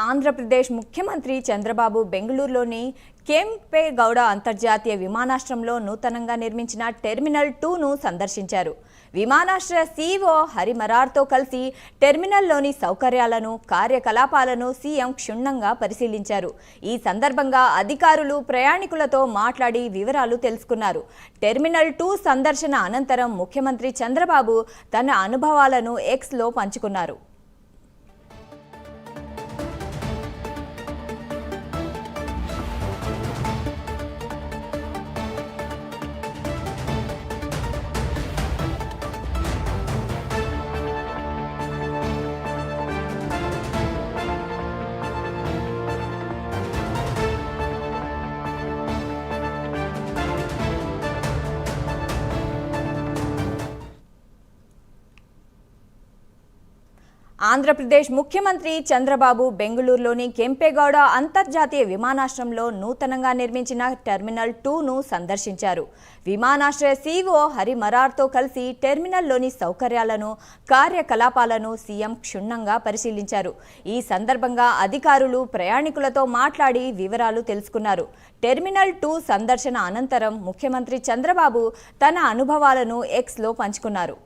ఆంధ్రప్రదేశ్ ముఖ్యమంత్రి చంద్రబాబు బెంగళూరులోని కెంపెగౌడ అంతర్జాతీయ విమానాశ్రయంలో నూతనంగా నిర్మించిన టెర్మినల్ 2ను సందర్శించారు. విమానాశ్రయ సీఈఓ హరిమరార్తో కలిసి టెర్మినల్లోని సౌకర్యాలను, కార్యకలాపాలను సీఎం క్షుణ్ణంగా పరిశీలించారు. ఈ సందర్భంగా అధికారులు, ప్రయాణికులతో మాట్లాడి వివరాలు తెలుసుకున్నారు. టెర్మినల్ 2 సందర్శన అనంతరం ముఖ్యమంత్రి చంద్రబాబు తన అనుభవాలను ఎక్స్లో పంచుకున్నారు. ఆంధ్రప్రదేశ్ ముఖ్యమంత్రి చంద్రబాబు బెంగళూరులోని కెంపెగౌడ అంతర్జాతీయ విమానాశ్రయంలో నూతనంగా నిర్మించిన టెర్మినల్ 2ను సందర్శించారు. విమానాశ్రయ సీఈఓ హరిమరార్తో కలిసి టెర్మినల్లోని సౌకర్యాలను, కార్యకలాపాలను సీఎం క్షుణ్ణంగా పరిశీలించారు. ఈ సందర్భంగా అధికారులు, ప్రయాణికులతో మాట్లాడి వివరాలు తెలుసుకున్నారు. టెర్మినల్ 2 సందర్శన అనంతరం ముఖ్యమంత్రి చంద్రబాబు తన అనుభవాలను ఎక్స్లో పంచుకున్నారు.